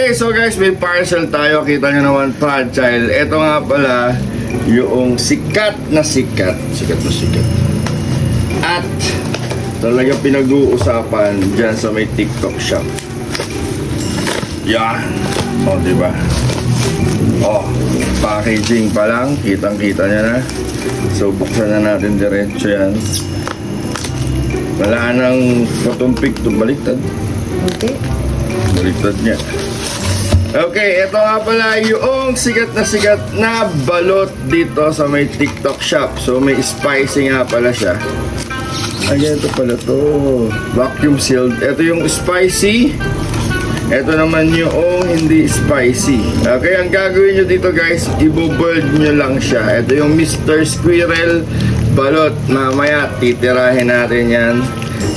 Okay, so guys, may parcel tayo. Kita nyo naman, fragile. Ito nga pala, yung sikat na sikat. Sikat na sikat. At talagang pinag-uusapan dyan sa may TikTok shop. Yan. O, diba? O, packaging pa lang. Kitang-kita nyo na. So, buksan na natin diretso yan. Wala nang katumpik. Baliktad. Okay. Baliktad niya. Okay, ito nga pala yung sikat na balot dito sa may TikTok shop. So, may spicy nga pala siya. Ayan, ito pala to. Vacuum sealed. Ito yung spicy. Ito naman yung hindi spicy. Okay, ang gagawin nyo dito guys, i-boiled nyo lang siya. Ito yung Mr. Squirrel balot. Mamaya, titirahin natin yan.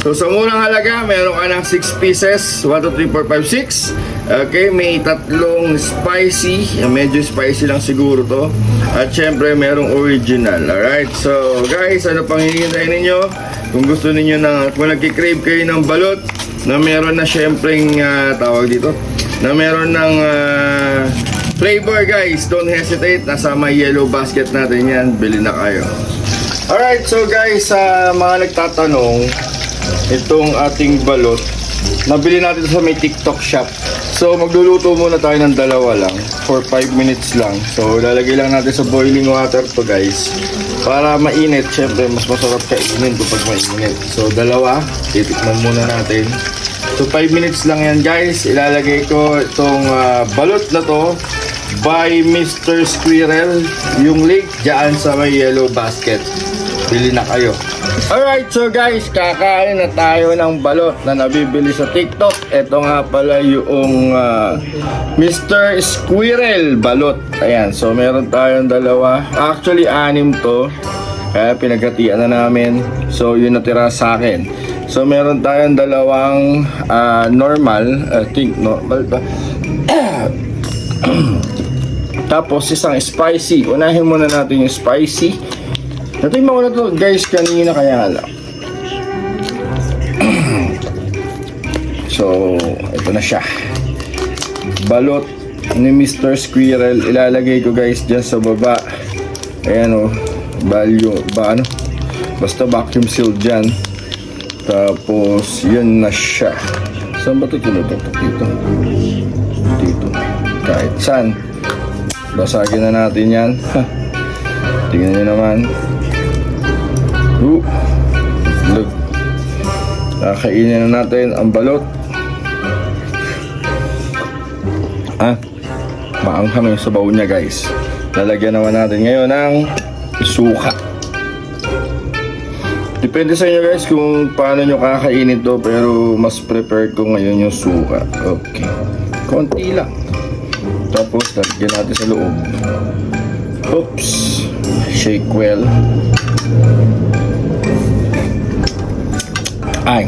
So, sa murang halaga, meron ka ng 6 pieces. 1, 2, 3, 4, 5, 6. Okay, may tatlong spicy. Medyo spicy lang siguro to. At syempre, merong original. Alright, so guys, ano pang hinihintay ninyo? Kung gusto ninyo kung nagkikrave kayo ng balot, na meron na syempreng tawag dito, na meron ng flavor guys, don't hesitate. Nasa may yellow basket natin yan. Bili na kayo. Alright, so guys, mga nagtatanong, itong ating balot, nabili natin sa may TikTok shop. So, magluluto muna tayo ng dalawa lang for 5 minutes lang. So, lalagay lang natin sa boiling water to guys. Para mainit, syempre, mas masarap kainin to pag mainit. So, dalawa, titikman muna natin. So, 5 minutes lang yan guys. Ilalagay ko itong balot na to by Mr. Squirrel. Yung link dyan sa may yellow basket. Bili na kayo. Alright, so guys, kakain na tayo ng balot na nabibili sa TikTok. Ito nga pala yung Mr. Squirrel balot. Ayan, so meron tayong dalawa. Actually, 6 to. Kaya pinaghatian na namin. So, yun natira sa akin. So, meron tayong dalawang normal. I think normal ba? Tapos, isang spicy. Unahin muna natin yung spicy. Natin mo na to guys kanina kaya lang. So, ito na siya. Balot ni Mr. Squirrel. Ilalagay ko guys dyan sa baba. Ayan o. Basta vacuum sealed dyan. Tapos, yun na siya. Saan ba ito tinututok dito? Dito. Kahit saan. Basagin na natin yan. Tingnan nyo naman. Look. Kakainin na natin ang balot. Maanghang yung sabaw niya guys. Lalagyan naman natin ngayon ng suka. Depende sa inyo guys kung paano nyo kakainin to, pero mas prepared ko ngayon yung suka. Okay. Konti lang. Tapos lalagyan natin sa loob. Oops. Shake well. Ay,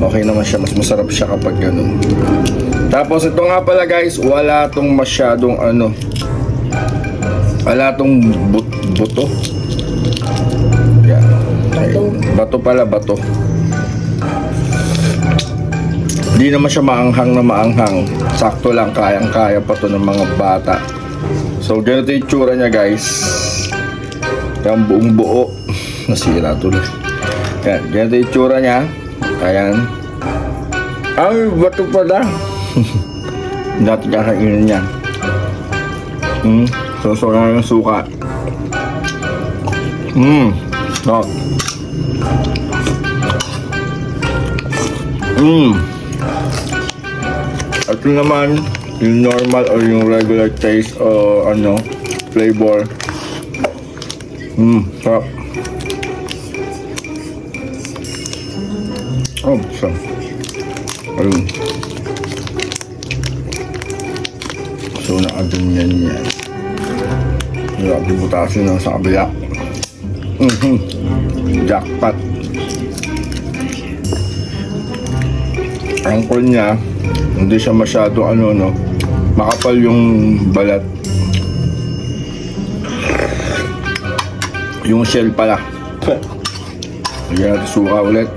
okay naman siya. Mas masarap siya kapag ganun. Tapos ito nga pala guys, wala tong masyadong wala tong buto. Yan. Bato pala, bato. Hindi naman siya maanghang na maanghang. Sakto lang, kayang-kaya pa to ng mga bata. So ganito yung tsura niya guys. Yung buong buo. Nasira tuloy. Yan, ganito yung tsura niya. Ayan. Ay, bato pala. Dati kakainin niya. So na yung suka. No. Ito naman, yung normal or yung regular taste o flavor. Sarap. Oh, sarap. Ayun. So, nakaganyan yan. Grabe butasin lang sa kabila. Jackpot. Ang cool niya, hindi siya masyado makapal yung balat. Yung shell pala. Lagyan natin suka ulit.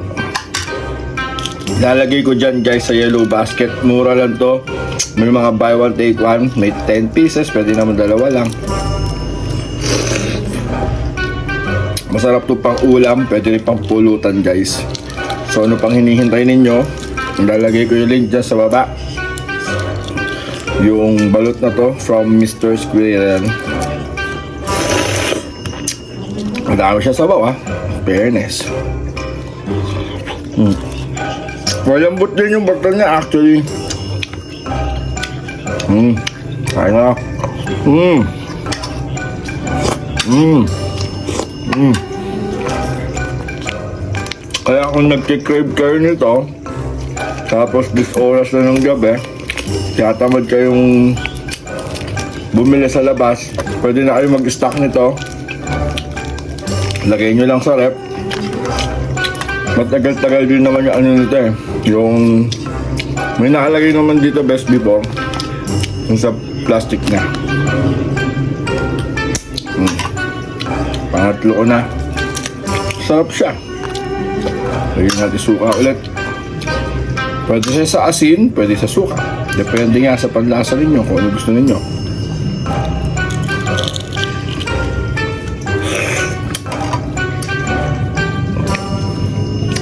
Lalagay ko dyan guys sa yellow basket. Mura lang to. May mga buy one take one, may 10 pieces, pwede naman dalawa lang. Masarap to pang ulam, pwede rin pang pulutan guys. So ano pang hinihintay ninyo? Lalagay ko yung link dyan sa baba. Yung balot na to from Mr. Squirrel. Madami siya sa bawah, fairness. Malambot din yung batal niya actually. Kaya na. Kaya kung nag-crave kayo nito, tapos this oras na ng gabi, tiyatamad kayong bumili sa labas, pwede na kayo mag-stock nito. Lagay nyo lang sa rep. Matagal-tagal din naman yung ano nito eh. Yung may nakalagay naman dito best before. Yung sa plastic na. Pangatlo ko na. Sarap siya. Lagyan natin suka ulit. Pwede siya sa asin, pwede sa suka. Depende nga sa panlasa ninyo kung ano gusto ninyo.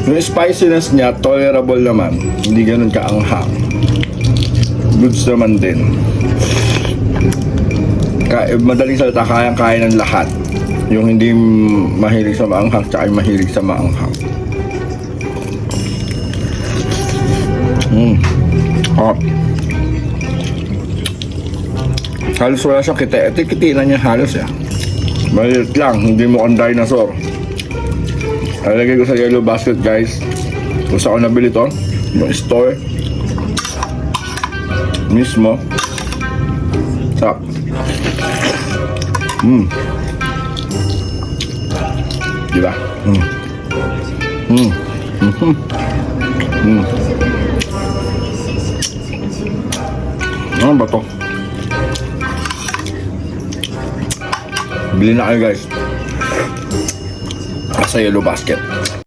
Yung spiciness niya, tolerable naman. Hindi ganun kaanghang. Goods naman din. Madaling salita, kayang-kaya ng lahat. Yung hindi mahilig sa maanghang, tsaka yung mahilig sa maanghang. Hot. Halos wala siyang kiti. Kitinan niya halos ya. Maliit lang, hindi mo kang dinosaur. Lalagay ko sa yellow basket guys. Kung saan ko nabili to, yung store mismo. Sarap. Diba? Ano ba to? Bili na kayo guys sa yellow basket.